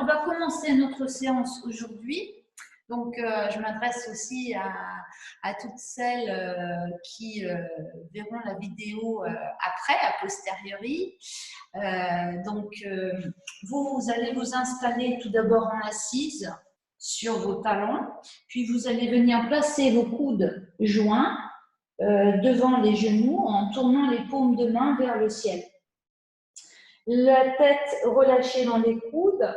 on va commencer notre séance aujourd'hui. Donc, je m'adresse aussi à toutes celles qui verront la vidéo après, a posteriori. Vous allez vous installer tout d'abord en assise sur vos talons, puis vous allez venir placer vos coudes joints devant les genoux en tournant les paumes de main vers le ciel. La tête relâchée dans les coudes,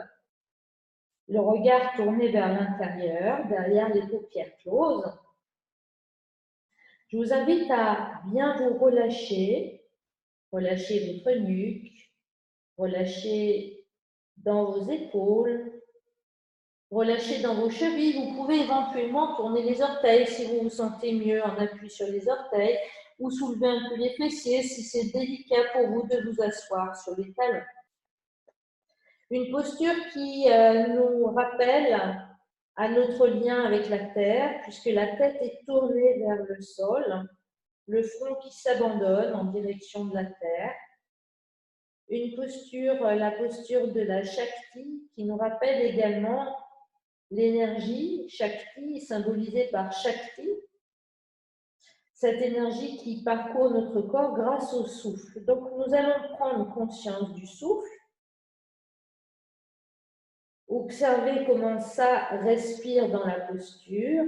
le regard tourné vers l'intérieur, derrière les paupières closes. Je vous invite à bien vous relâcher, relâcher votre nuque, relâcher dans vos épaules, relâcher dans vos chevilles. Vous pouvez éventuellement tourner les orteils si vous vous sentez mieux en appui sur les orteils ou soulever un peu les fessiers si c'est délicat pour vous de vous asseoir sur les talons. Une posture qui nous rappelle à notre lien avec la terre, puisque la tête est tournée vers le sol, le front qui s'abandonne en direction de la terre. Une posture, la posture de la Shakti, qui nous rappelle également l'énergie. Shakti symbolisée par Shakti, cette énergie qui parcourt notre corps grâce au souffle. Donc nous allons prendre conscience du souffle. Observez comment ça respire dans la posture.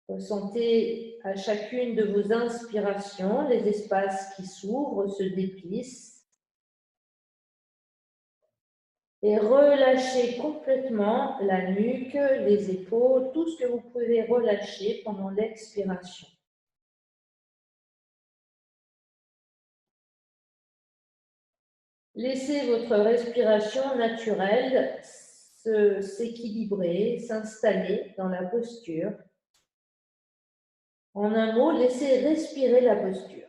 Ressentez à chacune de vos inspirations les espaces qui s'ouvrent, se déplissent. Et relâchez complètement la nuque, les épaules, tout ce que vous pouvez relâcher pendant l'expiration. Laissez votre respiration naturelle s'équilibrer, s'installer dans la posture. En un mot, laissez respirer la posture.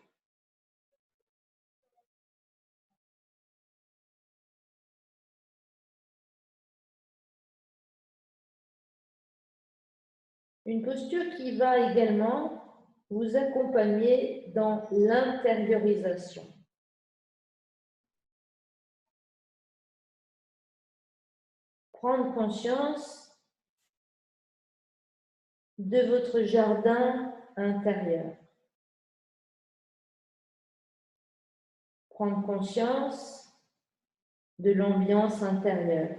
Une posture qui va également vous accompagner dans l'intériorisation. Prendre conscience de votre jardin intérieur. Prendre conscience de l'ambiance intérieure.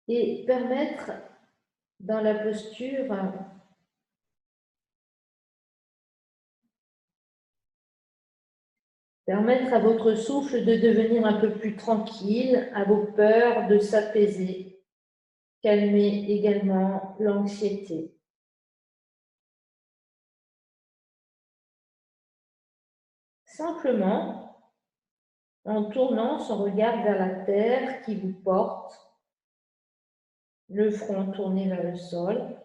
Et permettre dans la posture permettre à votre souffle de devenir un peu plus tranquille, à vos peurs de s'apaiser, calmer également l'anxiété. Simplement, en tournant son regard vers la terre qui vous porte, le front tourné vers le sol.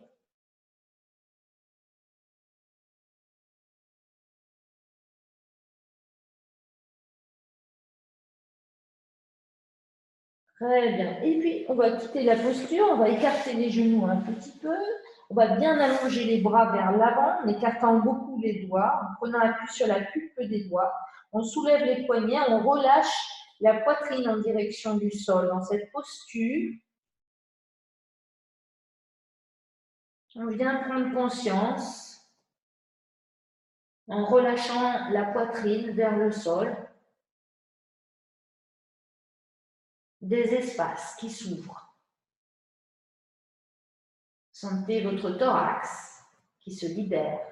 Très bien. Et puis, on va quitter la posture, on va écarter les genoux un petit peu. On va bien allonger les bras vers l'avant, en écartant beaucoup les doigts, en prenant appui sur la pulpe des doigts. On soulève les poignets, on relâche la poitrine en direction du sol. Dans cette posture, on vient prendre conscience, en relâchant la poitrine vers le sol, des espaces qui s'ouvrent. Sentez votre thorax qui se libère.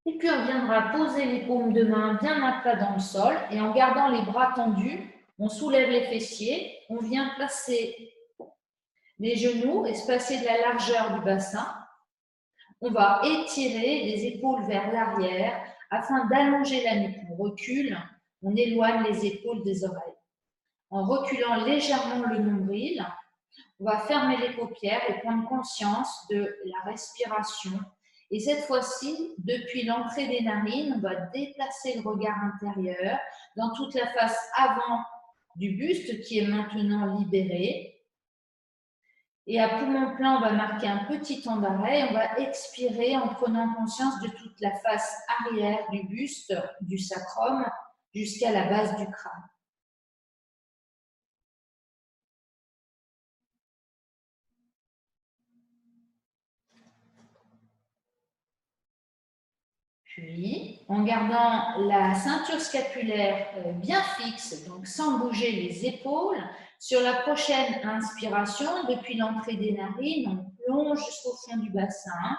Et puis on viendra poser les paumes de main bien à plat dans le sol et en gardant les bras tendus, on soulève les fessiers, on vient placer les genoux espacés de la largeur du bassin. On va étirer les épaules vers l'arrière afin d'allonger la nuque. On recule, on éloigne les épaules des oreilles. En reculant légèrement le nombril, on va fermer les paupières et prendre conscience de la respiration. Et cette fois-ci, depuis l'entrée des narines, on va déplacer le regard intérieur dans toute la face avant du buste qui est maintenant libéré. Et à poumon plein, on va marquer un petit temps d'arrêt. On va expirer en prenant conscience de toute la face arrière du buste, du sacrum, jusqu'à la base du crâne. Puis, en gardant la ceinture scapulaire bien fixe, donc sans bouger les épaules, sur la prochaine inspiration, depuis l'entrée des narines, on plonge jusqu'au fond du bassin.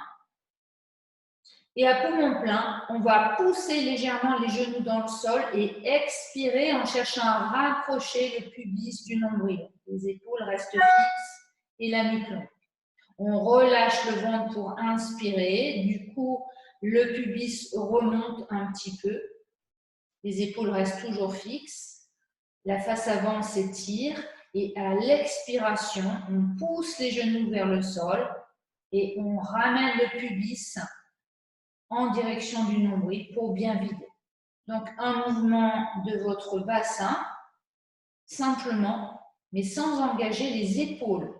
Et à poumon plein, on va pousser légèrement les genoux dans le sol et expirer en cherchant à rapprocher le pubis du nombril. Les épaules restent fixes et la nuque longue. On relâche le ventre pour inspirer. Du coup, le pubis remonte un petit peu. Les épaules restent toujours fixes. La face avant s'étire. Et à l'expiration, on pousse les genoux vers le sol et on ramène le pubis en direction du nombril pour bien vider. Donc, un mouvement de votre bassin, simplement, mais sans engager les épaules.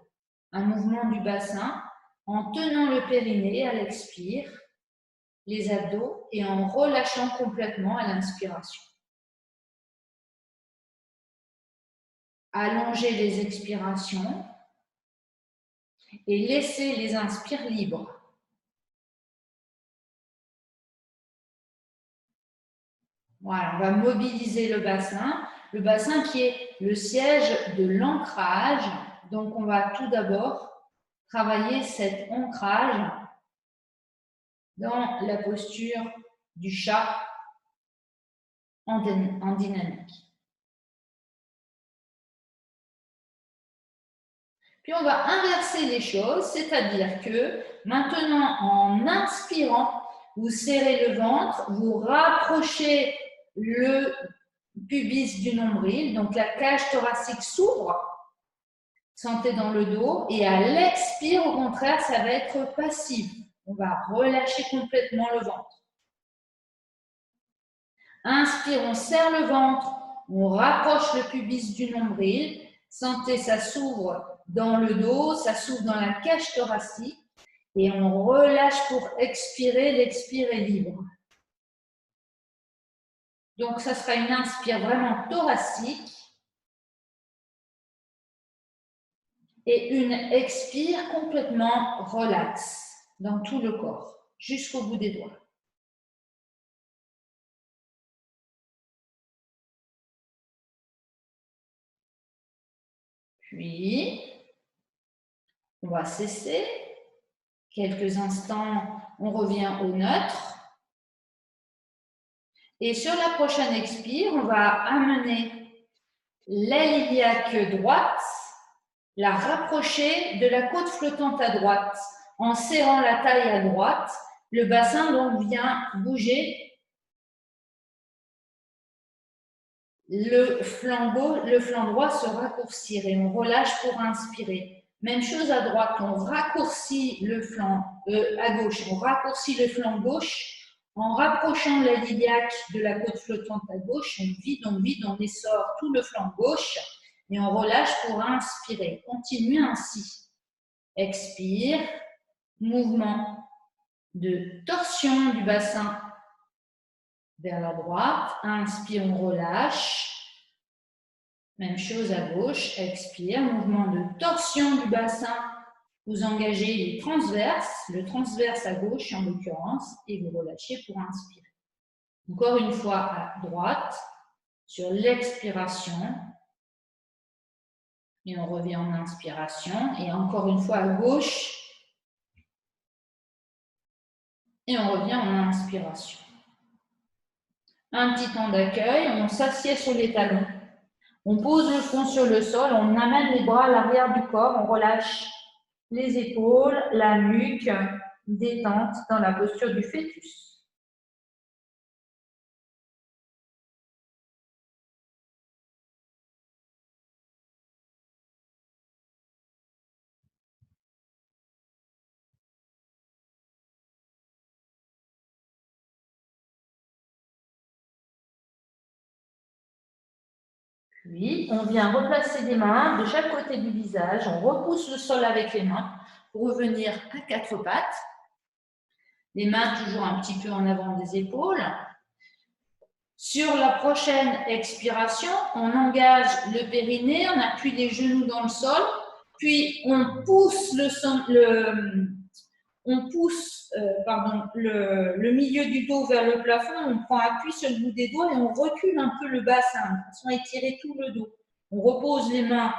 Un mouvement du bassin en tenant le périnée à l'expire, les abdos, et en relâchant complètement à l'inspiration. Allongez les expirations et laissez les inspires libres. Voilà, on va mobiliser le bassin qui est le siège de l'ancrage. Donc, on va tout d'abord travailler cet ancrage dans la posture du chat en dynamique. Puis, on va inverser les choses, c'est-à-dire que maintenant, en inspirant, vous serrez le ventre, vous rapprochez le pubis du nombril, donc la cage thoracique s'ouvre, sentez dans le dos, et à l'expire, au contraire, ça va être passif. On va relâcher complètement le ventre. Inspire, on serre le ventre, on rapproche le pubis du nombril, sentez, ça s'ouvre dans le dos, ça s'ouvre dans la cage thoracique, et on relâche pour expirer, l'expire est libre. Donc, ça sera une inspire vraiment thoracique et une expire complètement relaxe dans tout le corps, jusqu'au bout des doigts. Puis, on va cesser. Quelques instants, on revient au neutre. Et sur la prochaine expire, on va amener l'aile iliaque droite, la rapprocher de la côte flottante à droite, en serrant la taille à droite. Le bassin donc vient bouger. Le flanc droit se raccourcir et on relâche pour inspirer. Même chose à droite, on raccourcit le flanc à gauche, on raccourcit le flanc gauche en rapprochant la iliaque de la côte flottante à gauche, on vide, on essore tout le flanc gauche et on relâche pour inspirer. Continue ainsi. Expire, mouvement de torsion du bassin vers la droite. Inspire, on relâche. Même chose à gauche. Expire, mouvement de torsion du bassin. Vous engagez les transverses, le transverse à gauche en l'occurrence, et vous relâchez pour inspirer. Encore une fois à droite, sur l'expiration. Et on revient en inspiration. Et encore une fois à gauche. Et on revient en inspiration. Un petit temps d'accueil, on s'assied sur les talons. On pose le front sur le sol, on amène les bras à l'arrière du corps, on relâche les épaules, la nuque, détente dans la posture du fœtus. Puis, on vient replacer les mains de chaque côté du visage. On repousse le sol avec les mains pour revenir à 4 pattes. Les mains toujours un petit peu en avant des épaules. Sur la prochaine expiration, on engage le périnée, on appuie les genoux dans le sol, puis on pousse le milieu du dos vers le plafond, on prend appui sur le bout des doigts et on recule un peu le bassin, de façon à étirer tout le dos. On repose les mains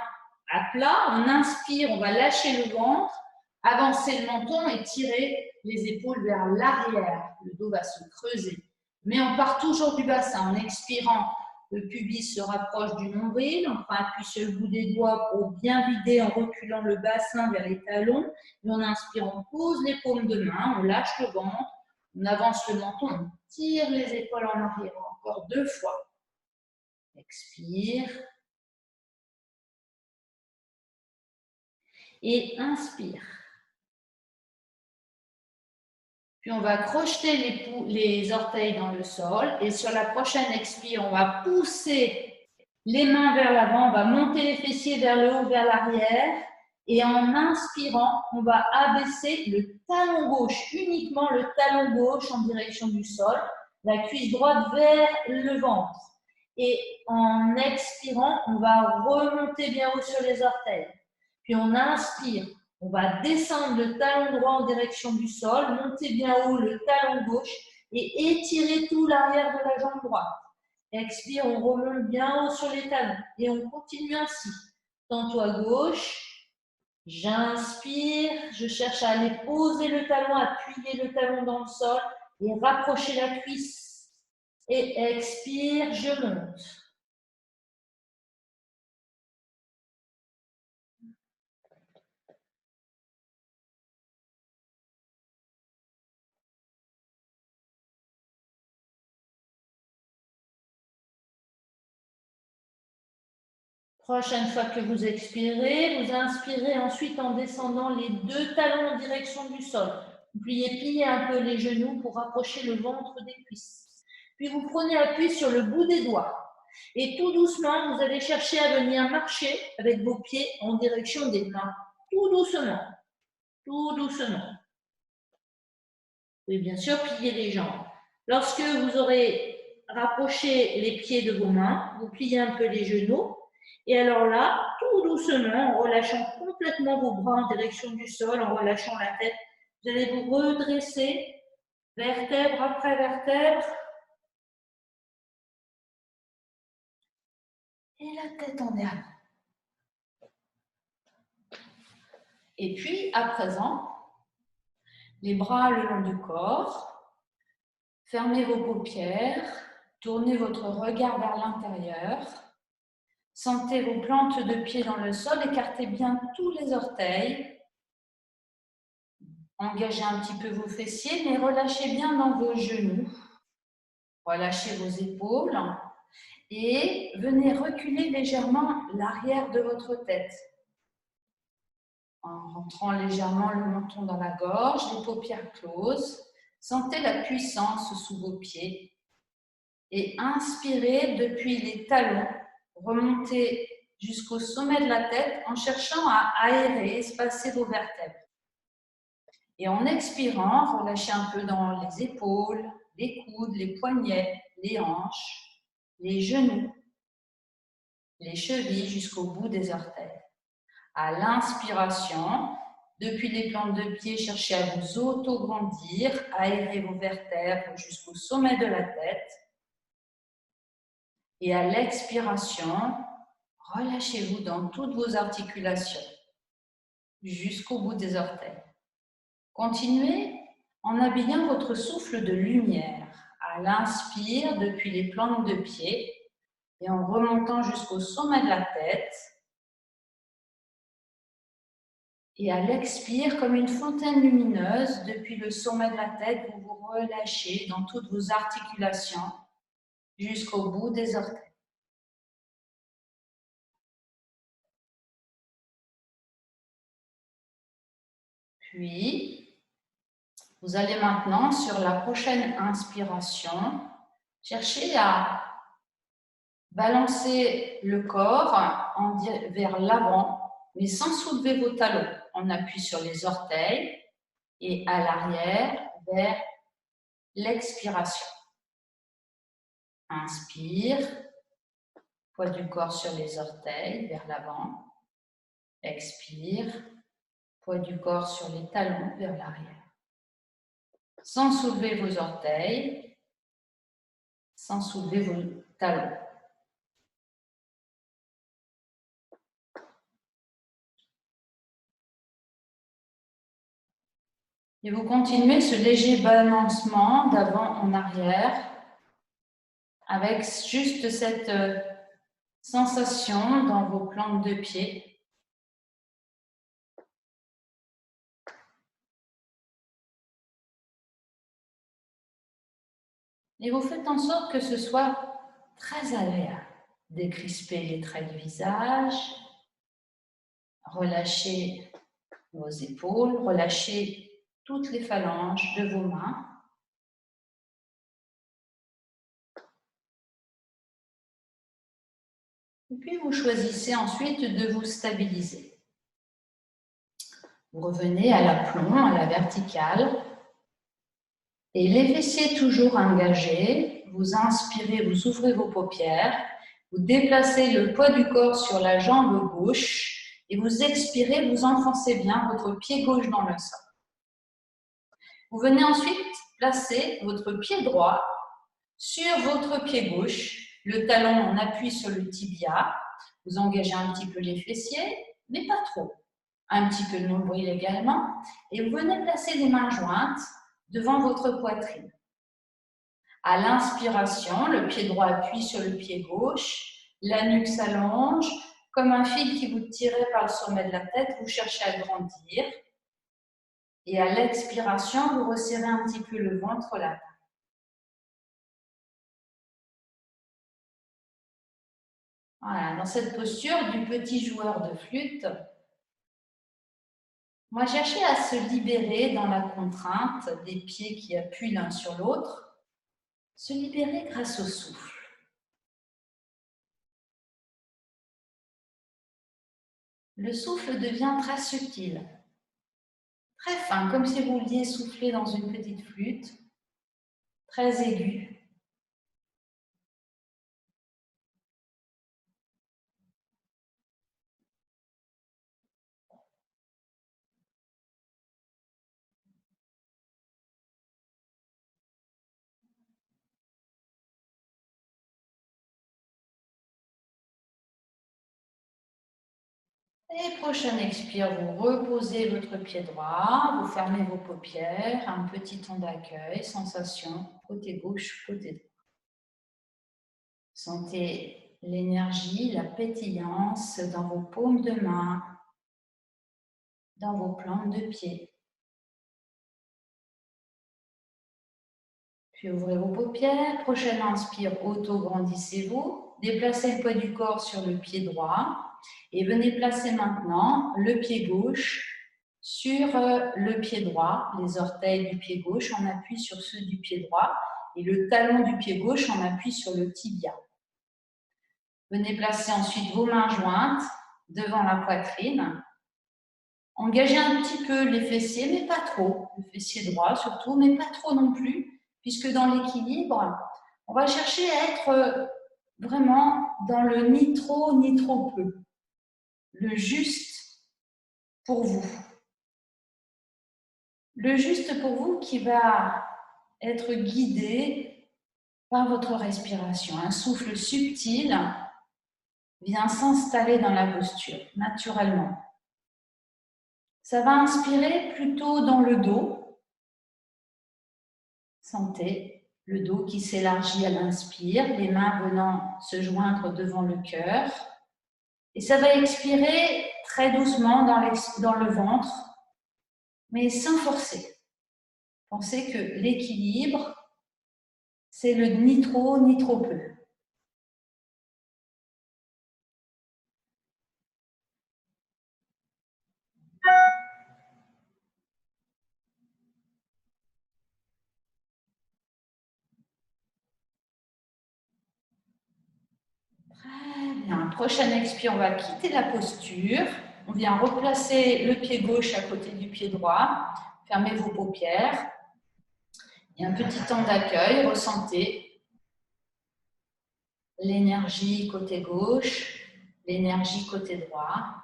à plat, on inspire, on va lâcher le ventre, avancer le menton et tirer les épaules vers l'arrière. Le dos va se creuser. Mais on part toujours du bassin. En expirant, le pubis se rapproche du nombril. On prend appui sur le bout des doigts pour bien vider en reculant le bassin vers les talons. Et on inspire, on pose les paumes de main, on lâche le ventre, on avance le menton, on tire les épaules en arrière. Encore 2 fois. Expire. Et inspire. Puis on va crocheter les orteils dans le sol et sur la prochaine expire, on va pousser les mains vers l'avant, on va monter les fessiers vers le haut, vers l'arrière et en inspirant, on va abaisser le talon gauche, uniquement le talon gauche en direction du sol, la cuisse droite vers le ventre. Et en expirant, on va remonter bien haut sur les orteils. Puis on inspire. On va descendre le talon droit en direction du sol, monter bien haut le talon gauche et étirer tout l'arrière de la jambe droite. Expire, on remonte bien haut sur les talons et on continue ainsi. Tantôt à gauche, j'inspire, je cherche à aller poser le talon, appuyer le talon dans le sol et rapprocher la cuisse. Et expire, je monte. Prochaine fois que vous expirez, vous inspirez ensuite en descendant les 2 talons en direction du sol. Vous pliez un peu les genoux pour rapprocher le ventre des cuisses. Puis vous prenez appui sur le bout des doigts. Et tout doucement, vous allez chercher à venir marcher avec vos pieds en direction des mains. Tout doucement. Tout doucement. Oui, bien sûr, pliez les jambes. Lorsque vous aurez rapproché les pieds de vos mains, vous pliez un peu les genoux. Et alors là, tout doucement, en relâchant complètement vos bras en direction du sol, en relâchant la tête, vous allez vous redresser, vertèbre après vertèbre. Et la tête en avant. Et puis, à présent, les bras le long du corps. Fermez vos paupières, tournez votre regard vers l'intérieur. Sentez vos plantes de pied dans le sol, écartez bien tous les orteils. Engagez un petit peu vos fessiers, mais relâchez bien dans vos genoux. Relâchez vos épaules et venez reculer légèrement l'arrière de votre tête. En rentrant légèrement le menton dans la gorge, les paupières closes. Sentez la puissance sous vos pieds. Et inspirez depuis les talons, remontez jusqu'au sommet de la tête en cherchant à aérer, espacer vos vertèbres. Et en expirant, relâchez un peu dans les épaules, les coudes, les poignets, les hanches, les genoux, les chevilles jusqu'au bout des orteils. À l'inspiration, depuis les plantes de pied, cherchez à vous auto-grandir, aérez vos vertèbres jusqu'au sommet de la tête. Et à l'expiration, relâchez-vous dans toutes vos articulations jusqu'au bout des orteils. Continuez en habillant votre souffle de lumière. À l'inspire, depuis les plantes de pied et en remontant jusqu'au sommet de la tête. Et à l'expire, comme une fontaine lumineuse, depuis le sommet de la tête, vous vous relâchez dans toutes vos articulations jusqu'au bout des orteils. Puis, vous allez maintenant, sur la prochaine inspiration, chercher à Balancez le corps vers l'avant, mais sans soulever vos talons. On appuie sur les orteils et à l'arrière vers l'expiration. Inspire, poids du corps sur les orteils vers l'avant. Expire, poids du corps sur les talons vers l'arrière. Sans soulever vos orteils, sans soulever vos talons. Et vous continuez ce léger balancement d'avant en arrière avec juste cette sensation dans vos plantes de pied. Et vous faites en sorte que ce soit très agréable. Décrispez les traits du visage, relâchez vos épaules, relâchez toutes les phalanges de vos mains. Et puis vous choisissez ensuite de vous stabiliser. Vous revenez à l'aplomb, à la verticale. Et les fessiers toujours engagés. Vous inspirez, vous ouvrez vos paupières. Vous déplacez le poids du corps sur la jambe gauche. Et vous expirez, vous enfoncez bien votre pied gauche dans le sol. Vous venez ensuite placer votre pied droit sur votre pied gauche. Le talon en appui sur le tibia. Vous engagez un petit peu les fessiers, mais pas trop. Un petit peu de nombril également. Et vous venez placer les mains jointes devant votre poitrine. À l'inspiration, le pied droit appuie sur le pied gauche. La nuque s'allonge. Comme un fil qui vous tire par le sommet de la tête, vous cherchez à grandir. Et à l'expiration, vous resserrez un petit peu le ventre, la taille. Voilà, dans cette posture du petit joueur de flûte, on va chercher à se libérer dans la contrainte des pieds qui appuient l'un sur l'autre, se libérer grâce au souffle. Le souffle devient très subtil, très fin, comme si vous vouliez souffler dans une petite flûte, très aiguë. Et prochaine expire, vous reposez votre pied droit, vous fermez vos paupières, un petit temps d'accueil, sensation, côté gauche, côté droit. Sentez l'énergie, la pétillance dans vos paumes de main, dans vos plantes de pied. Puis ouvrez vos paupières, prochaine inspire, auto-grandissez-vous, déplacez le poids du corps sur le pied droit et venez placer maintenant le pied gauche sur le pied droit, les orteils du pied gauche en appui sur ceux du pied droit et le talon du pied gauche en appui sur le tibia. Venez placer ensuite vos mains jointes devant la poitrine. Engagez un petit peu les fessiers, mais pas trop. Le fessier droit surtout, mais pas trop non plus, puisque dans l'équilibre, on va chercher à être vraiment dans le ni trop ni trop peu. Le juste pour vous. Le juste pour vous qui va être guidé par votre respiration. Un souffle subtil vient s'installer dans la posture, naturellement. Ça va inspirer plutôt dans le dos. Sentez le dos qui s'élargit à l'inspire, les mains venant se joindre devant le cœur. Et ça va expirer très doucement dans le ventre, mais sans forcer. Pensez que l'équilibre, c'est le ni trop ni trop peu. Bien, prochaine expire, on va quitter la posture. On vient replacer le pied gauche à côté du pied droit. Fermez vos paupières. Et un petit temps d'accueil, ressentez l'énergie côté gauche, l'énergie côté droit.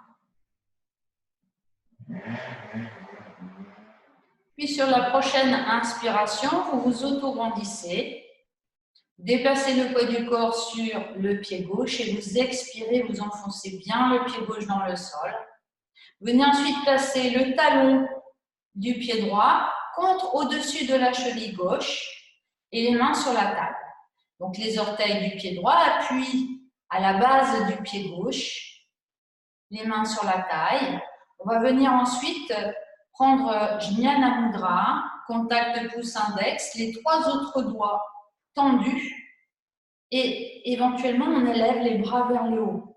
Puis sur la prochaine inspiration, vous vous auto-grandissez. Déplacez le poids du corps sur le pied gauche et vous expirez, vous enfoncez bien le pied gauche dans le sol. Venez ensuite placer le talon du pied droit contre au-dessus de la cheville gauche et les mains sur la table. Donc les orteils du pied droit appuient à la base du pied gauche, les mains sur la taille. On va venir ensuite prendre Jnana Mudra, contact pouce-index, les 3 autres doigts tendus et éventuellement on élève les bras vers le haut.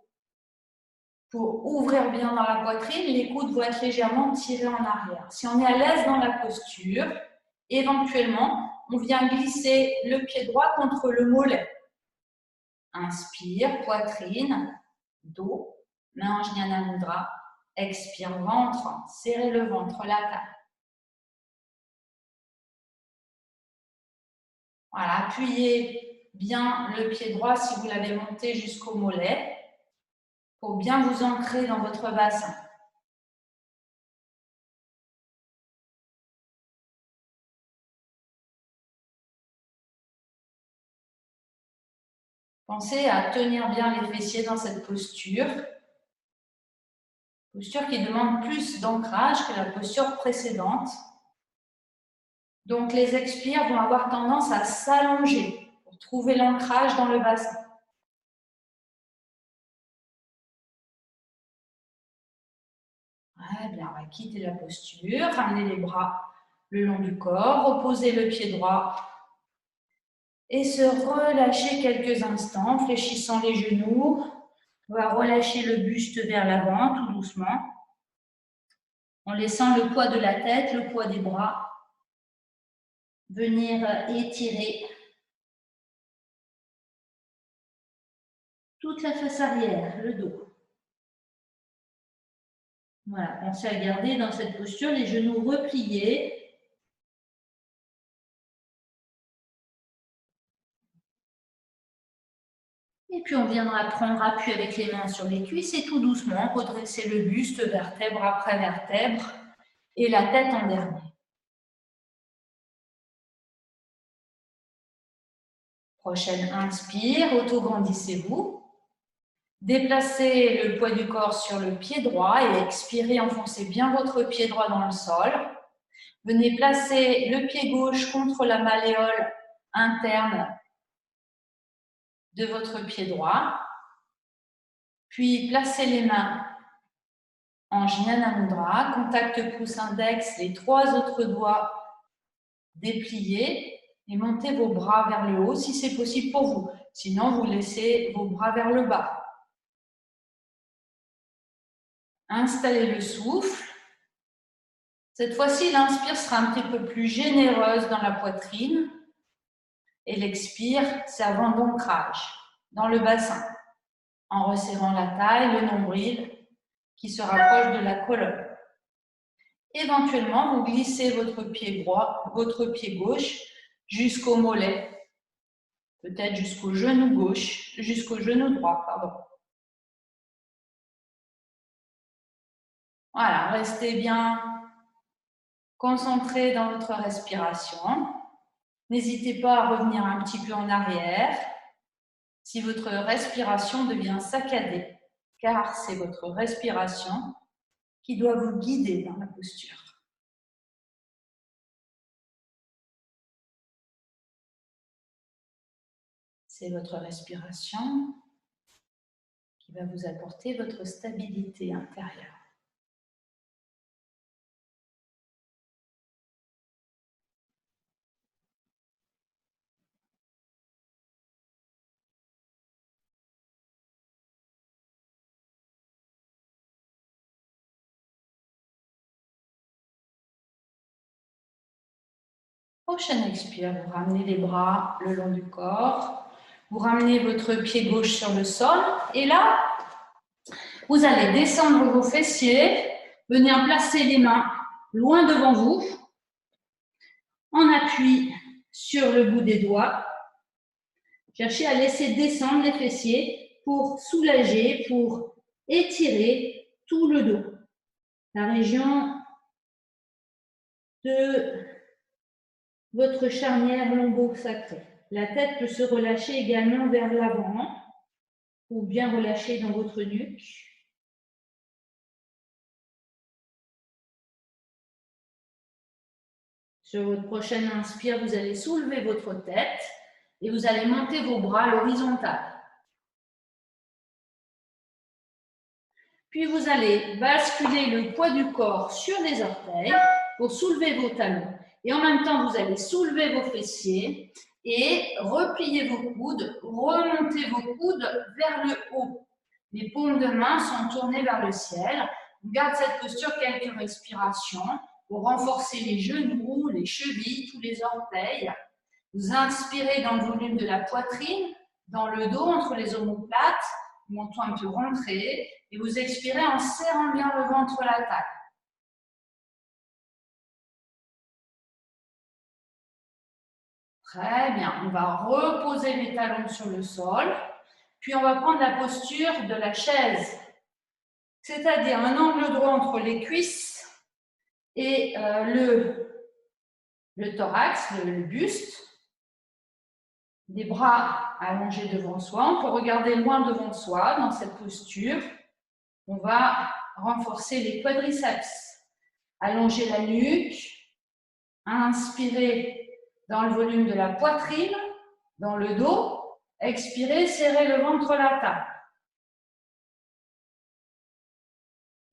Pour ouvrir bien dans la poitrine, les coudes vont être légèrement tirés en arrière. Si on est à l'aise dans la posture, éventuellement, on vient glisser le pied droit contre le mollet. Inspire, poitrine, dos, main en Jnana Mudra. Expire, ventre, serrez le ventre, la taille. Voilà, appuyez bien le pied droit si vous l'avez monté jusqu'au mollet pour bien vous ancrer dans votre bassin. Pensez à tenir bien les fessiers dans cette posture. Posture qui demande plus d'ancrage que la posture précédente. Donc les expires vont avoir tendance à s'allonger pour trouver l'ancrage dans le bassin. Ouais, bien, on va quitter la posture, ramener les bras le long du corps, reposer le pied droit et se relâcher quelques instants, fléchissant les genoux. On va relâcher le buste vers l'avant, tout doucement, en laissant le poids de la tête, le poids des bras, venir étirer toute la face arrière, le dos. Voilà, pensez à garder dans cette posture les genoux repliés. Et puis on viendra prendre appui avec les mains sur les cuisses et tout doucement redresser le buste vertèbre après vertèbre et la tête en dernier. Prochaine inspire, auto-grandissez-vous. Déplacez le poids du corps sur le pied droit et expirez, enfoncez bien votre pied droit dans le sol. Venez placer le pied gauche contre la malléole interne de votre pied droit. Puis placez les mains en Jnana Mudra, contact pouce-index, les 3 autres doigts dépliés et montez vos bras vers le haut si c'est possible pour vous. Sinon, vous laissez vos bras vers le bas. Installez le souffle. Cette fois-ci, l'inspire sera un petit peu plus généreuse dans la poitrine et l'expire servant d'ancrage dans le bassin en resserrant la taille, le nombril qui se rapproche de la colonne. Éventuellement, vous glissez votre pied droit, votre pied gauche jusqu'au mollet, peut-être jusqu'au genou gauche, jusqu'au genou droit, pardon. Voilà, restez bien concentré dans votre respiration. N'hésitez pas à revenir un petit peu en arrière si votre respiration devient saccadée, car c'est votre respiration qui doit vous guider dans la posture. C'est votre respiration qui va vous apporter votre stabilité intérieure. Prochaine expire, vous ramenez les bras le long du corps. Vous ramenez votre pied gauche sur le sol et là, vous allez descendre vos fessiers, venir placer les mains loin devant vous, en appui sur le bout des doigts. Cherchez à laisser descendre les fessiers pour soulager, pour étirer tout le dos. La région de votre charnière lombo-sacrée. La tête peut se relâcher également vers l'avant ou bien relâcher dans votre nuque. Sur votre prochaine inspire, vous allez soulever votre tête et vous allez monter vos bras à l'horizontale. Puis vous allez basculer le poids du corps sur les orteils pour soulever vos talons. Et en même temps, vous allez soulever vos fessiers et replier vos coudes, remonter vos coudes vers le haut. Les paumes de main sont tournées vers le ciel. On garde cette posture quelques respirations pour renforcer les genoux, les chevilles, tous les orteils. Vous inspirez dans le volume de la poitrine, dans le dos, entre les omoplates, menton un peu rentré, et vous expirez en serrant bien le ventre, la taille. Très bien, on va reposer les talons sur le sol, puis on va prendre la posture de la chaise, c'est-à-dire un angle droit entre les cuisses et le thorax, le buste, des bras allongés devant soi. On peut regarder loin devant soi dans cette posture. On va renforcer les quadriceps, allonger la nuque, inspirer dans le volume de la poitrine, dans le dos, expirer, serrer le ventre, la table.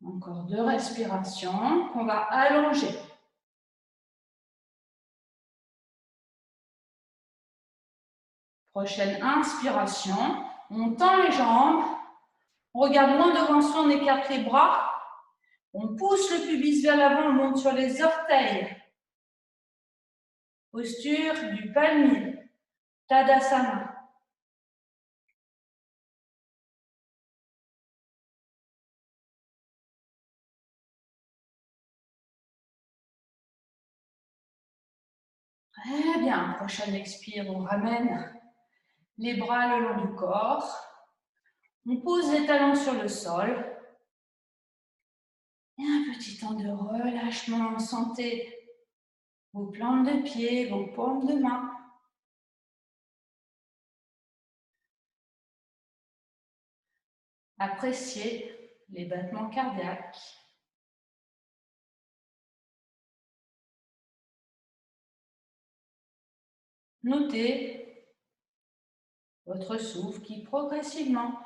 Encore 2 respirations qu'on va allonger. Prochaine inspiration, on tend les jambes, on regarde loin devant soi, on écarte les bras, on pousse le pubis vers l'avant, on monte sur les orteils. Posture du palmier, Tadasana. Très bien, prochaine expire, on ramène les bras le long du corps. On pose les talons sur le sol. Et un petit temps de relâchement. Sentez vos plantes de pied, vos paumes de main. Appréciez les battements cardiaques. Notez votre souffle qui progressivement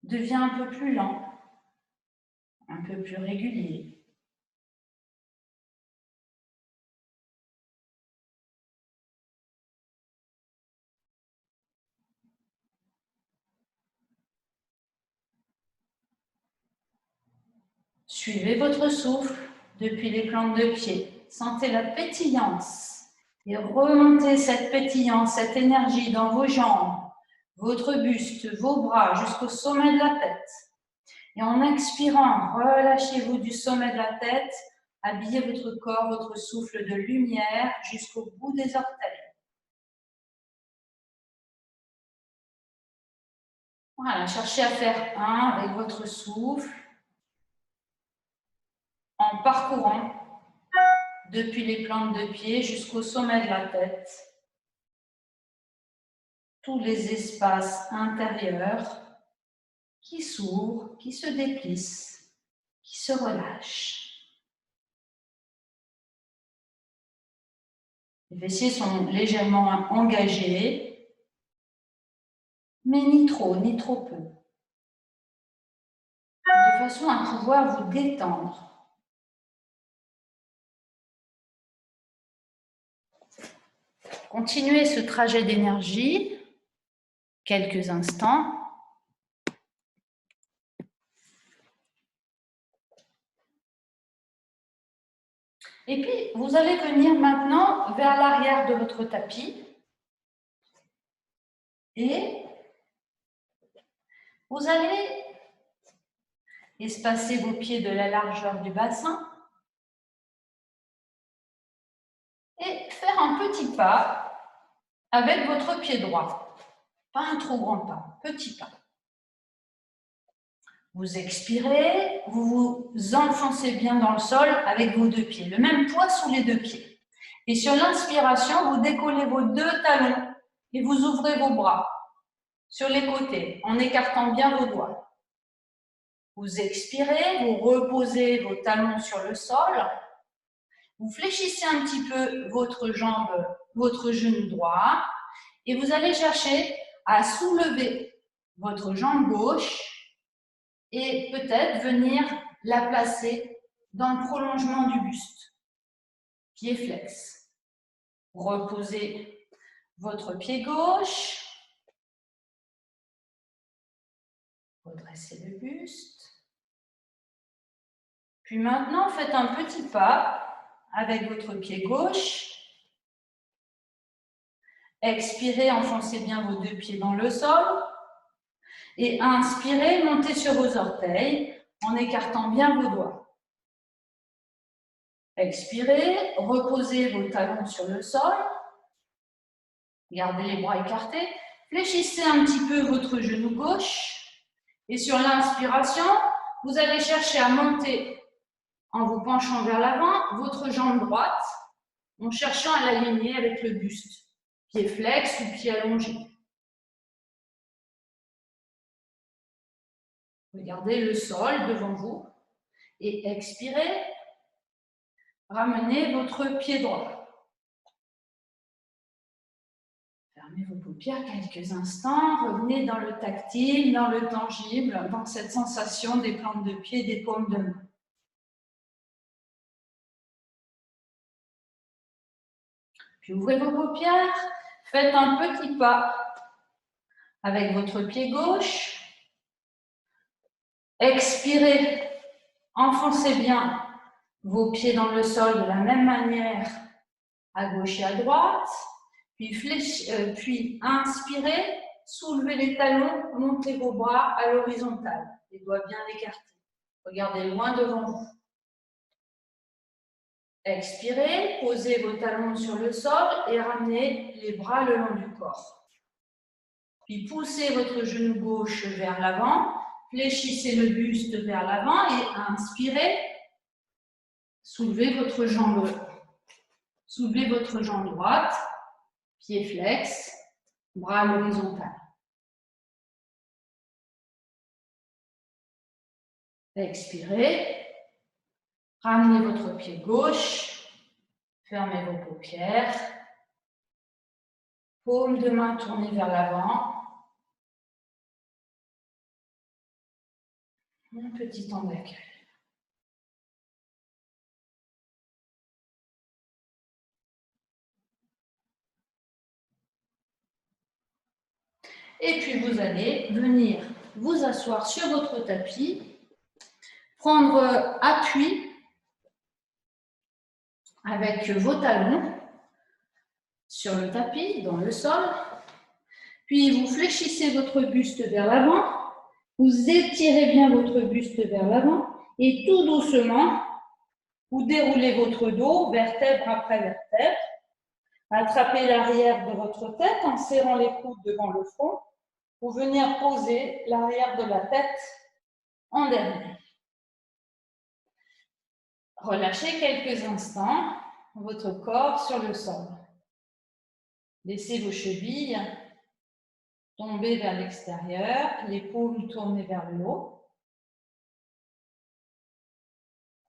devient un peu plus lent, un peu plus régulier. Suivez votre souffle depuis les plantes de pied. Sentez la pétillance et remontez cette pétillance, cette énergie dans vos jambes, votre buste, vos bras jusqu'au sommet de la tête. Et en expirant, relâchez-vous du sommet de la tête, habillez votre corps, votre souffle de lumière jusqu'au bout des orteils. Voilà, cherchez à faire un avec votre souffle en parcourant depuis les plantes de pied jusqu'au sommet de la tête, tous les espaces intérieurs qui s'ouvrent, qui se déplissent, qui se relâchent. Les fessiers sont légèrement engagés, mais ni trop peu, de façon à pouvoir vous détendre. Continuez ce trajet d'énergie quelques instants. Et puis, vous allez venir maintenant vers l'arrière de votre tapis. Et vous allez espacer vos pieds de la largeur du bassin et faire un petit pas avec votre pied droit. Pas un trop grand pas, petit pas. Vous expirez, vous vous enfoncez bien dans le sol avec vos deux pieds, le même poids sous les deux pieds. Et sur l'inspiration, vous décollez vos deux talons et vous ouvrez vos bras sur les côtés en écartant bien vos doigts. Vous expirez, vous reposez vos talons sur le sol. Vous fléchissez un petit peu votre jambe, votre genou droit et vous allez chercher à soulever votre jambe gauche et peut-être venir la placer dans le prolongement du buste. Pied flex. Reposez votre pied gauche. Redressez le buste. Puis maintenant, faites un petit pas avec votre pied gauche. Expirez, enfoncez bien vos deux pieds dans le sol. Et inspirez, montez sur vos orteils en écartant bien vos doigts. Expirez, reposez vos talons sur le sol. Gardez les bras écartés. Fléchissez un petit peu votre genou gauche. Et sur l'inspiration, vous allez chercher à monter en vous penchant vers l'avant votre jambe droite en cherchant à l'aligner avec le buste. Pied flex ou pied allongé. Regardez le sol devant vous et expirez. Ramenez votre pied droit. Fermez vos paupières quelques instants. Revenez dans le tactile, dans le tangible, dans cette sensation des plantes de pied, des paumes de main. Puis ouvrez vos paupières. Faites un petit pas avec votre pied gauche. Expirez. Enfoncez bien vos pieds dans le sol de la même manière à gauche et à droite. Puis inspirez, soulevez les talons, montez vos bras à l'horizontale, les doigts bien écartés. Regardez loin devant vous. Expirez, posez vos talons sur le sol et ramenez les bras le long du corps. Puis poussez votre genou gauche vers l'avant, fléchissez le buste vers l'avant et inspirez. Soulevez votre jambe droite, pied flex, bras à l'horizontale. Expirez, ramenez votre pied gauche, fermez vos paupières, paume de main tournée vers l'avant. Un petit temps d'accueil. Et puis vous allez venir vous asseoir sur votre tapis, prendre appui avec vos talons sur le tapis, dans le sol. Puis vous fléchissez votre buste vers l'avant, vous étirez bien votre buste vers l'avant et tout doucement, vous déroulez votre dos, vertèbre après vertèbre. Attrapez l'arrière de votre tête en serrant les coudes devant le front pour venir poser l'arrière de la tête en dernier. Relâchez quelques instants votre corps sur le sol. Laissez vos chevilles tomber vers l'extérieur, les paumes tournées vers le haut.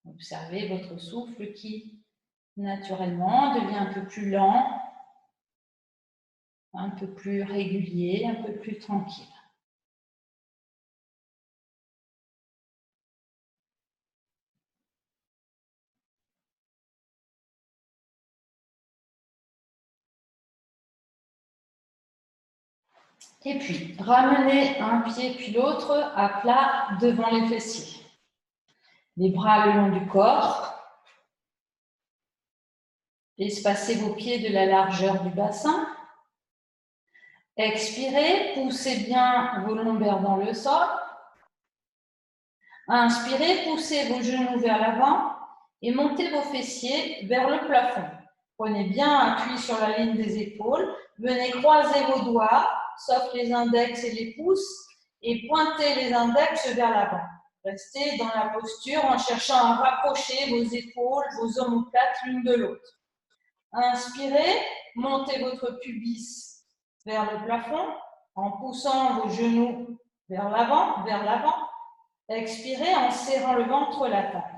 Observez votre souffle qui, naturellement, devient un peu plus lent, un peu plus régulier, un peu plus tranquille. Et puis, ramenez un pied puis l'autre à plat devant les fessiers. Les bras le long du corps. Espacez vos pieds de la largeur du bassin. Expirez, poussez bien vos lombaires dans le sol. Inspirez, poussez vos genoux vers l'avant et montez vos fessiers vers le plafond. Prenez bien appui sur la ligne des épaules. Venez croiser vos doigts, sauf les index et les pouces, et pointez les index vers l'avant. Restez dans la posture en cherchant à rapprocher vos épaules, vos omoplates l'une de l'autre. Inspirez, montez votre pubis vers le plafond en poussant vos genoux vers l'avant, vers l'avant. Expirez en serrant le ventre, la taille.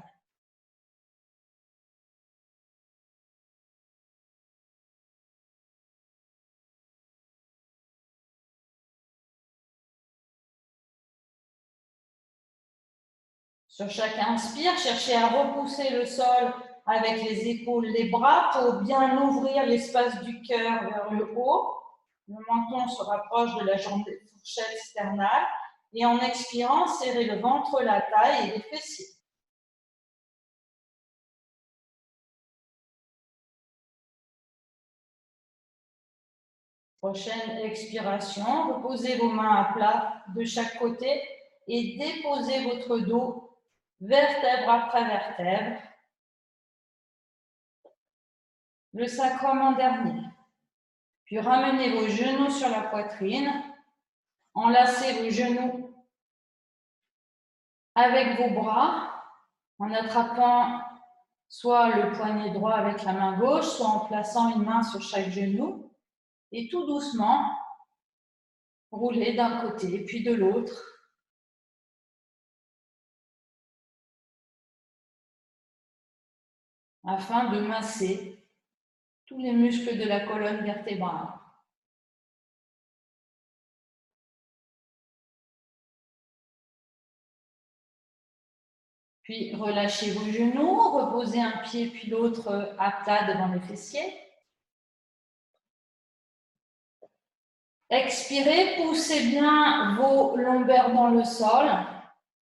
Sur chaque inspire, cherchez à repousser le sol avec les épaules, les bras pour bien ouvrir l'espace du cœur vers le haut. Le menton se rapproche de la jambe des fourchettes sternales et en expirant, serrez le ventre, la taille et les fessiers. Prochaine expiration, reposez vos mains à plat de chaque côté et déposez votre dos vertèbre après vertèbre. Le sacrum en dernier. Puis ramenez vos genoux sur la poitrine. Enlacez vos genoux avec vos bras en attrapant soit le poignet droit avec la main gauche, soit en plaçant une main sur chaque genou. Et tout doucement, roulez d'un côté puis de l'autre. Afin de masser tous les muscles de la colonne vertébrale. Puis relâchez vos genoux, reposez un pied puis l'autre à plat devant les fessiers. Expirez, poussez bien vos lombaires dans le sol.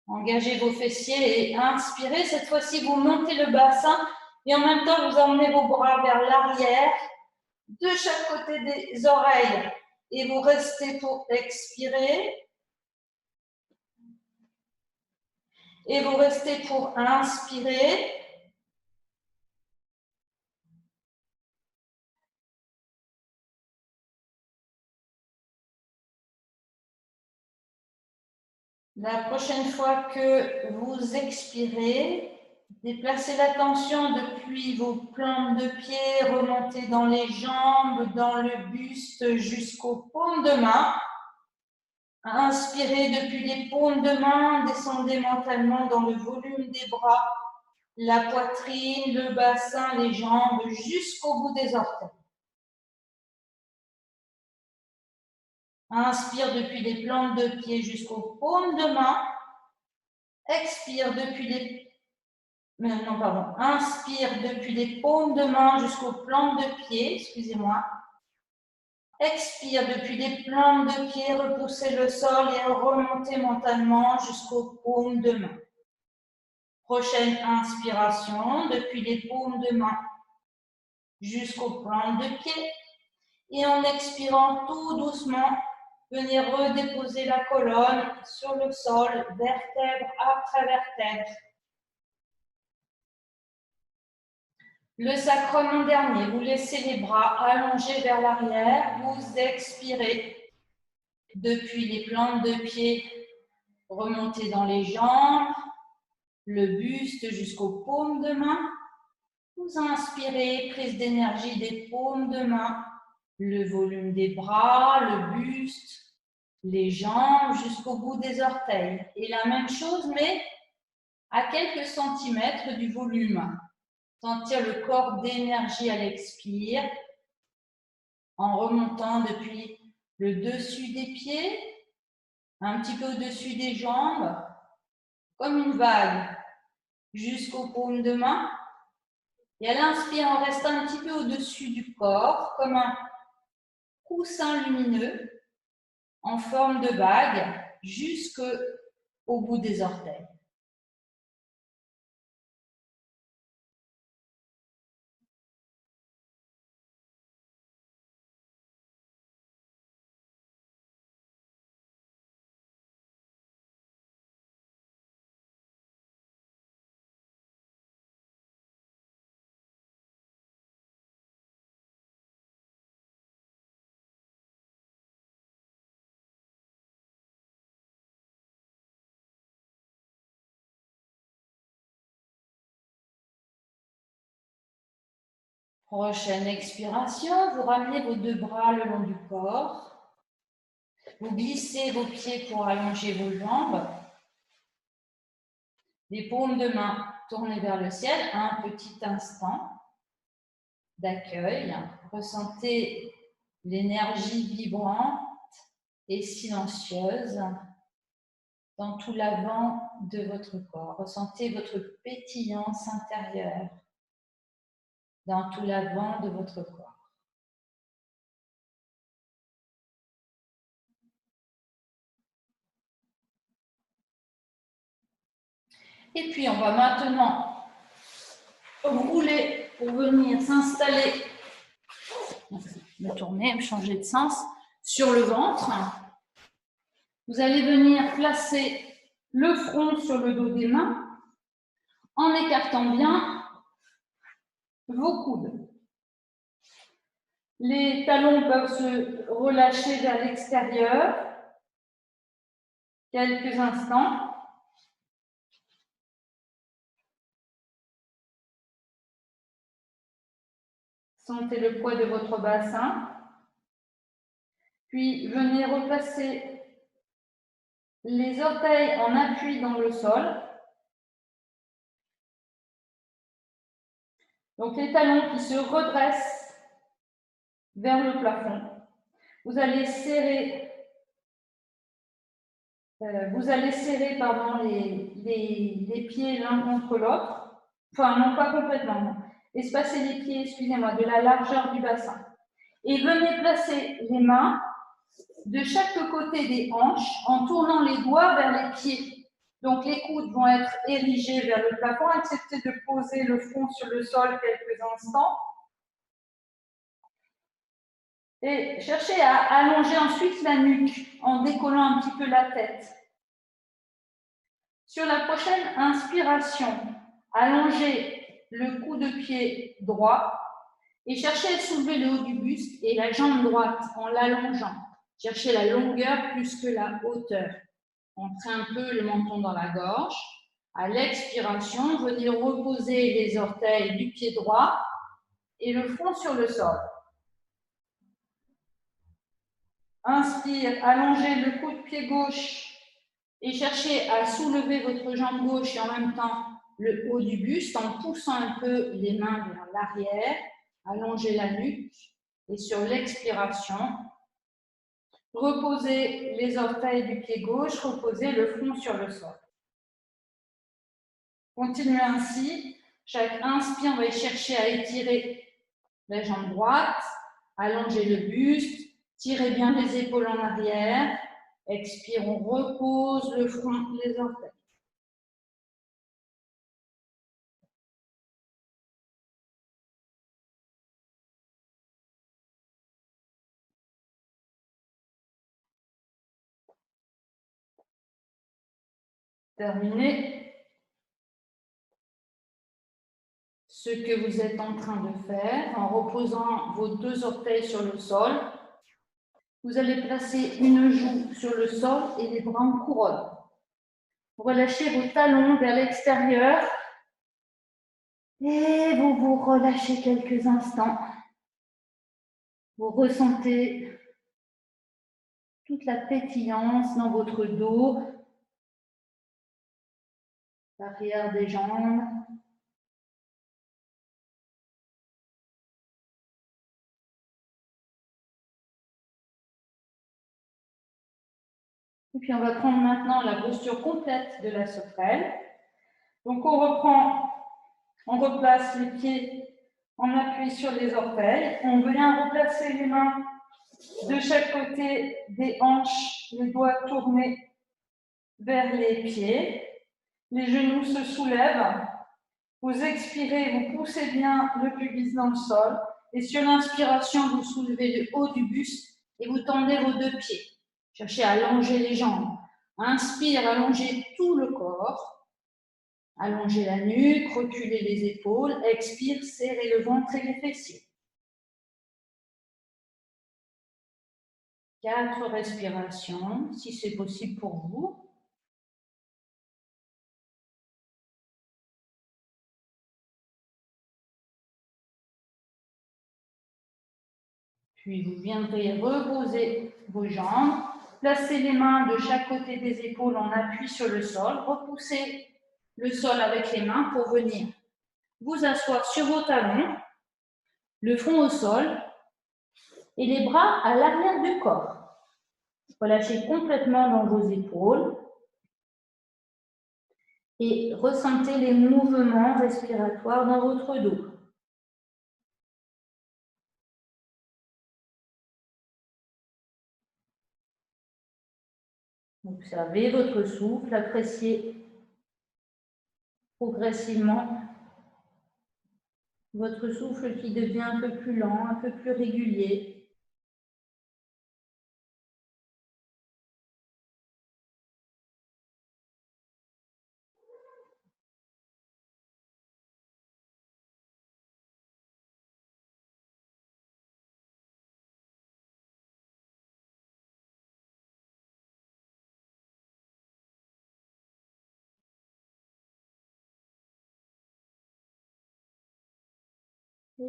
Engagez vos fessiers et inspirez. Cette fois-ci, vous montez le bassin et en même temps, vous emmenez vos bras vers l'arrière, de chaque côté des oreilles. Et vous restez pour expirer. Et vous restez pour inspirer. La prochaine fois que vous expirez, déplacez l'attention depuis vos plantes de pied, remontez dans les jambes, dans le buste jusqu'aux paumes de main. Inspirez depuis les paumes de main, descendez mentalement dans le volume des bras, la poitrine, le bassin, les jambes, jusqu'au bout des orteils. Inspire depuis les plantes de pied jusqu'aux paumes de main. Expire depuis les... Non, pardon. Inspire depuis les paumes de main jusqu'aux plantes de pied. Excusez-moi. Expire depuis les plantes de pied. Repoussez le sol et remontez mentalement jusqu'aux paumes de main. Prochaine inspiration depuis les paumes de main jusqu'aux plantes de pied. Et en expirant tout doucement, venez redéposer la colonne sur le sol, vertèbre après vertèbre. Le sacrum en dernier, vous laissez les bras allongés vers l'arrière, vous expirez depuis les plantes de pied, remontez dans les jambes, le buste jusqu'aux paumes de main. Vous inspirez, prise d'énergie des paumes de main, le volume des bras, le buste, les jambes jusqu'au bout des orteils. Et la même chose, mais à quelques centimètres du volume. Sentir le corps d'énergie à l'expire en remontant depuis le dessus des pieds, un petit peu au-dessus des jambes, comme une vague, jusqu'aux paumes de main. Et à l'inspire, on reste un petit peu au-dessus du corps, comme un coussin lumineux en forme de vague, jusqu'au bout des orteils. Prochaine expiration, vous ramenez vos deux bras le long du corps. Vous glissez vos pieds pour allonger vos jambes. Les paumes de main tournées vers le ciel. Un petit instant d'accueil. Ressentez l'énergie vibrante et silencieuse dans tout l'avant de votre corps. Ressentez votre pétillance intérieure dans tout l'avant de votre corps. Et puis, on va maintenant rouler pour venir s'installer, me tourner, me changer de sens, sur le ventre. Vous allez venir placer le front sur le dos des mains en écartant bien vos coudes. Les talons peuvent se relâcher vers l'extérieur quelques instants. Sentez le poids de votre bassin. Puis venez replacer les orteils en appui dans le sol. Donc les talons qui se redressent vers le plafond. Vous allez serrer les pieds l'un contre l'autre. Enfin, non, pas complètement. Non. Espacer les pieds, excusez-moi, de la largeur du bassin. Et venez placer les mains de chaque côté des hanches en tournant les doigts vers les pieds. Donc les coudes vont être érigés vers le plafond. Acceptez de poser le front sur le sol quelques instants. Et cherchez à allonger ensuite la nuque en décollant un petit peu la tête. Sur la prochaine inspiration, allongez le coup de pied droit et cherchez à soulever le haut du buste et la jambe droite en l'allongeant. Cherchez la longueur plus que la hauteur. Entrez un peu le menton dans la gorge. À l'expiration, venez reposer les orteils du pied droit et le front sur le sol. Inspire, allongez le coup de pied gauche et cherchez à soulever votre jambe gauche et en même temps le haut du buste en poussant un peu les mains vers l'arrière. Allongez la nuque et sur l'expiration, reposez les orteils du pied gauche, reposez le front sur le sol. Continuez ainsi. Chaque inspire, on va chercher à étirer la jambe droite, allonger le buste, tirez bien les épaules en arrière. Expire, on repose le front, les orteils. Terminez ce que vous êtes en train de faire en reposant vos deux orteils sur le sol. Vous allez placer une joue sur le sol et les bras en couronne. Relâchez vos talons vers l'extérieur et vous vous relâchez quelques instants. Vous ressentez toute la pétillance dans votre dos, l'arrière des jambes. Et puis on va prendre maintenant la posture complète de la sauterelle. Donc on reprend, on replace les pieds en appui sur les orteils. On vient replacer les mains de chaque côté des hanches, les doigts tournés vers les pieds. Les genoux se soulèvent. Vous expirez, vous poussez bien le pubis dans le sol. Et sur l'inspiration, vous soulevez le haut du buste et vous tendez vos deux pieds. Cherchez à allonger les jambes. Inspire, allongez tout le corps. Allongez la nuque, reculez les épaules. Expire, serrez le ventre et les fessiers. 4 respirations, si c'est possible pour vous. Puis vous viendrez reposer vos jambes, placer les mains de chaque côté des épaules en appui sur le sol, repoussez le sol avec les mains pour venir vous asseoir sur vos talons, le front au sol et les bras à l'arrière du corps. Relâchez complètement dans vos épaules et ressentez les mouvements respiratoires dans votre dos. Observez votre souffle, appréciez progressivement votre souffle qui devient un peu plus lent, un peu plus régulier.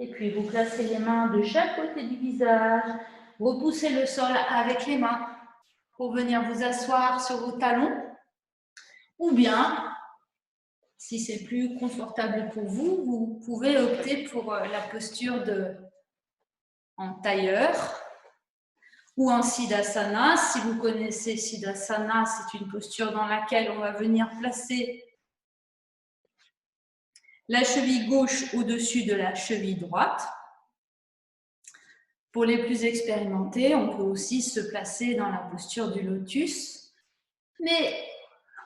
Et puis vous placez les mains de chaque côté du visage, repoussez le sol avec les mains pour venir vous asseoir sur vos talons. Ou bien, si c'est plus confortable pour vous, vous pouvez opter pour la posture en tailleur ou en Siddhasana. Si vous connaissez Siddhasana, c'est une posture dans laquelle on va venir placer la cheville gauche au-dessus de la cheville droite. Pour les plus expérimentés, on peut aussi se placer dans la posture du lotus. Mais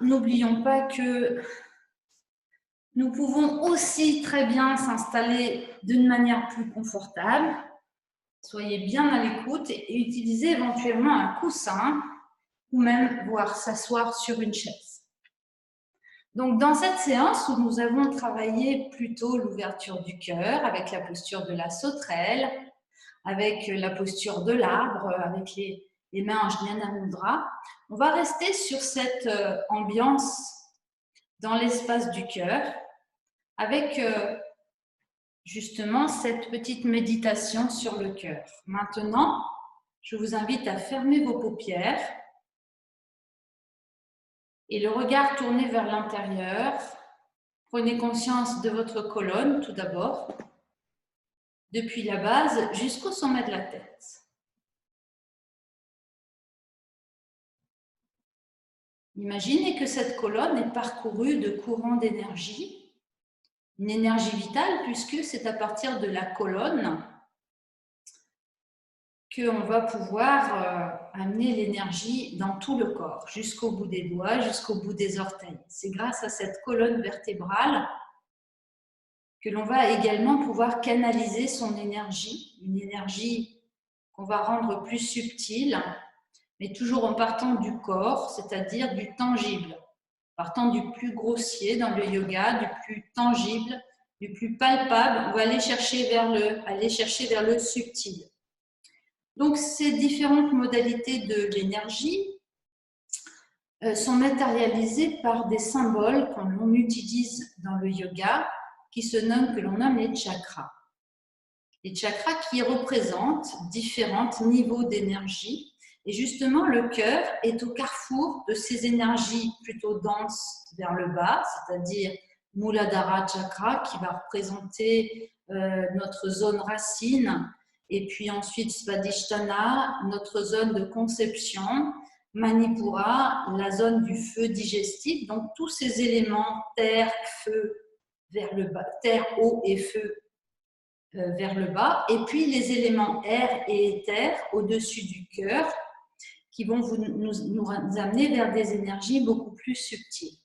n'oublions pas que nous pouvons aussi très bien s'installer d'une manière plus confortable. Soyez bien à l'écoute et utilisez éventuellement un coussin ou même voire s'asseoir sur une chaise. Donc, dans cette séance où nous avons travaillé plutôt l'ouverture du cœur avec la posture de la sauterelle, avec la posture de l'arbre, avec les mains en Jnana Mudra, on va rester sur cette ambiance dans l'espace du cœur avec justement cette petite méditation sur le cœur. Maintenant, je vous invite à fermer vos paupières et le regard tourné vers l'intérieur. Prenez conscience de votre colonne tout d'abord, depuis la base jusqu'au sommet de la tête. Imaginez que cette colonne est parcourue de courants d'énergie, une énergie vitale puisque c'est à partir de la colonne qu'on va pouvoir amener l'énergie dans tout le corps, jusqu'au bout des doigts, jusqu'au bout des orteils. C'est grâce à cette colonne vertébrale que l'on va également pouvoir canaliser son énergie, une énergie qu'on va rendre plus subtile, mais toujours en partant du corps, c'est-à-dire du tangible, partant du plus grossier dans le yoga, du plus tangible, du plus palpable, on va aller chercher vers le subtil. Donc, ces différentes modalités de l'énergie sont matérialisées par des symboles qu'on utilise dans le yoga, que l'on nomme les chakras. Les chakras qui représentent différents niveaux d'énergie. Et justement, le cœur est au carrefour de ces énergies plutôt denses vers le bas, c'est-à-dire Muladhara Chakra qui va représenter notre zone racine, et puis ensuite Svadhisthana, notre zone de conception, Manipura, la zone du feu digestif. Donc tous ces éléments terre, feu vers le bas, terre, eau et feu vers le bas, et puis les éléments air et éther au-dessus du cœur qui vont nous amener vers des énergies beaucoup plus subtiles.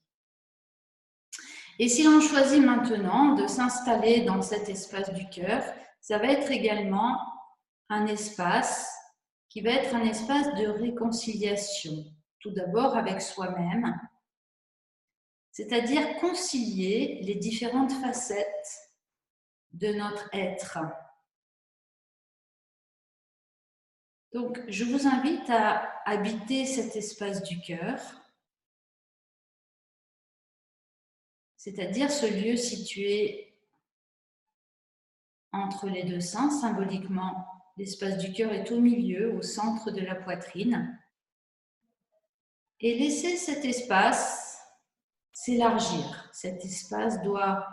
Et si l'on choisit maintenant de s'installer dans cet espace du cœur, ça va être également un espace qui va être un espace de réconciliation, tout d'abord avec soi-même, c'est-à-dire concilier les différentes facettes de notre être. Donc, je vous invite à habiter cet espace du cœur, c'est-à-dire ce lieu situé entre les deux seins, symboliquement L'espace du cœur est au milieu, au centre de la poitrine. Et laissez cet espace s'élargir. Cet espace doit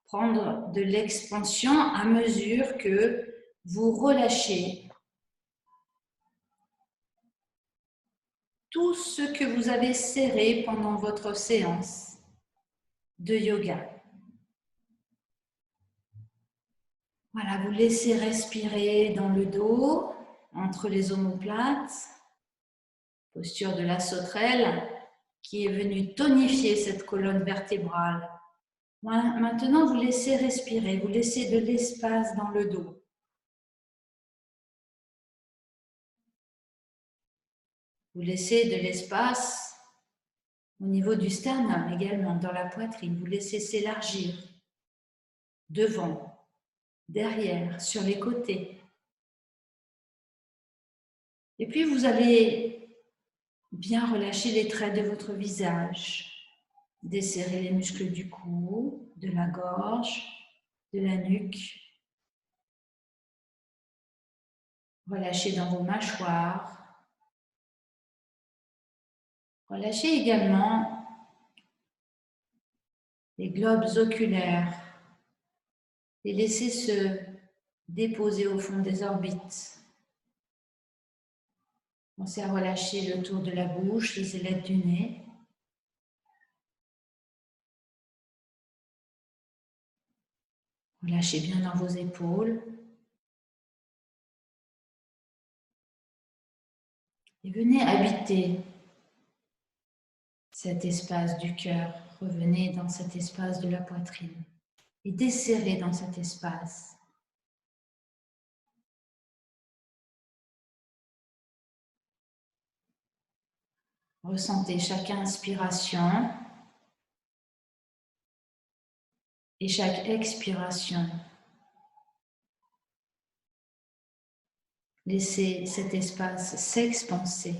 prendre de l'expansion à mesure que vous relâchez tout ce que vous avez serré pendant votre séance de yoga. Voilà, vous laissez respirer dans le dos, entre les omoplates, posture de la sauterelle qui est venue tonifier cette colonne vertébrale. Maintenant, vous laissez respirer, vous laissez de l'espace dans le dos. Vous laissez de l'espace au niveau du sternum également, dans la poitrine. Vous laissez s'élargir devant, derrière, sur les côtés. Et puis, vous allez bien relâcher les traits de votre visage, desserrer les muscles du cou, de la gorge, de la nuque. Relâchez dans vos mâchoires. Relâchez également les globes oculaires et laissez se déposer au fond des orbites. Pensez à relâcher le tour de la bouche, les ailettes du nez. Relâchez bien dans vos épaules. Et venez habiter cet espace du cœur. Revenez dans cet espace de la poitrine et desserrez dans cet espace. Ressentez chaque inspiration et chaque expiration. Laissez cet espace s'expanser.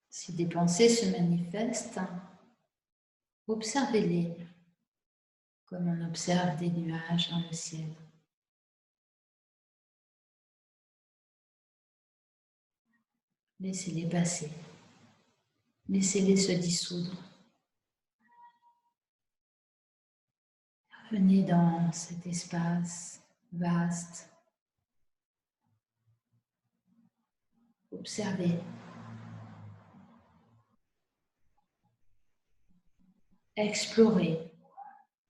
Si des pensées se manifestent, observez-les comme on observe des nuages dans le ciel. Laissez-les passer. Laissez-les se dissoudre. Venez dans cet espace vaste. Observez. Explorez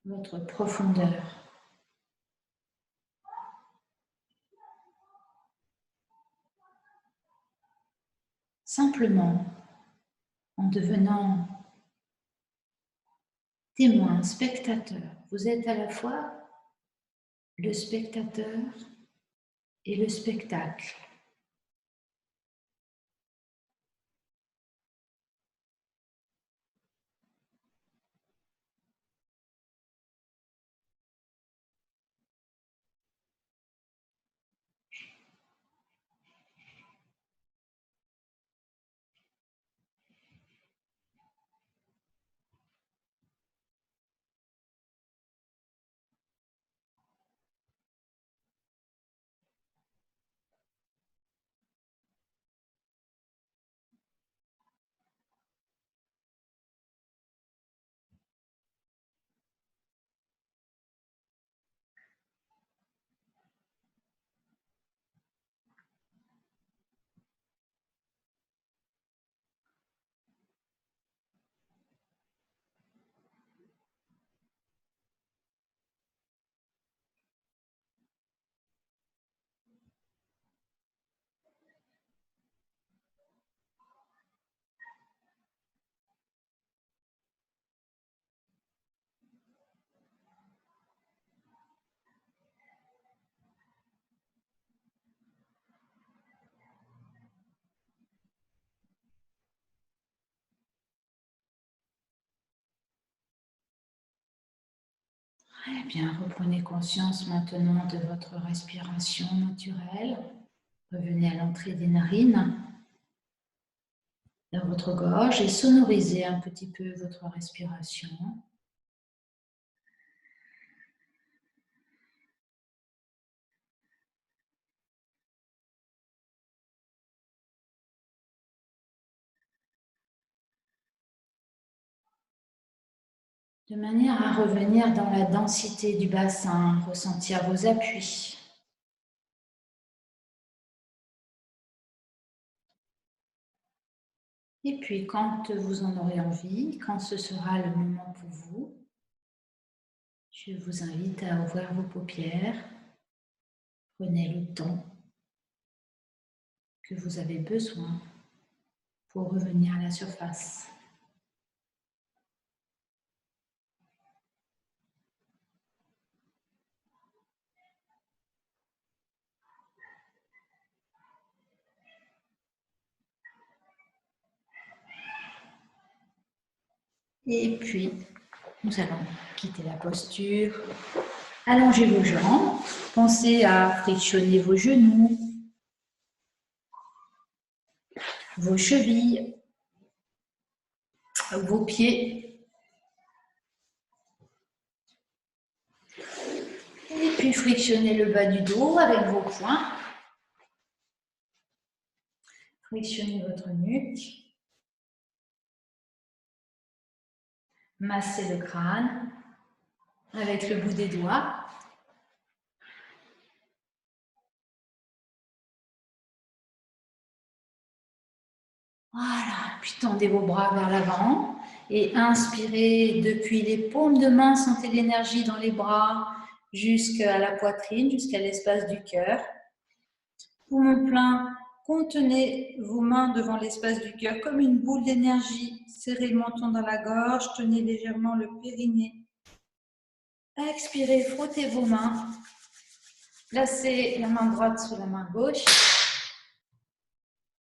votre profondeur. Simplement en devenant témoin, spectateur. Vous êtes à la fois le spectateur et le spectacle. Eh bien, reprenez conscience maintenant de votre respiration naturelle. Revenez à l'entrée des narines, dans votre gorge et sonorisez un petit peu votre respiration. De manière à revenir dans la densité du bassin, ressentir vos appuis. Et puis, quand vous en aurez envie, quand ce sera le moment pour vous, je vous invite à ouvrir vos paupières. Prenez le temps que vous avez besoin pour revenir à la surface. Et puis, nous allons quitter la posture. Allongez vos jambes. Pensez à frictionner vos genoux, vos chevilles, vos pieds. Et puis, frictionnez le bas du dos avec vos poings. Frictionnez votre nuque. Massez le crâne avec le bout des doigts. Voilà, puis tendez vos bras vers l'avant et inspirez depuis les paumes de main, sentez l'énergie dans les bras jusqu'à la poitrine, jusqu'à l'espace du cœur. Poumon plein, contenez vos mains devant l'espace du cœur comme une boule d'énergie. Serrez le menton dans la gorge, tenez légèrement le périnée. Expirez, frottez vos mains. Placez la main droite sur la main gauche.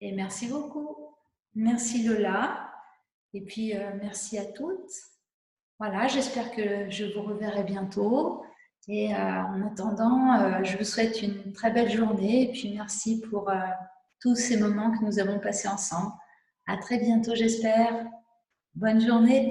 Et merci beaucoup. Merci Lola. Et puis merci à toutes. Voilà, j'espère que je vous reverrai bientôt. Et en attendant, je vous souhaite une très belle journée. Et puis merci pour tous ces moments que nous avons passés ensemble. À très bientôt, j'espère. Bonne journée.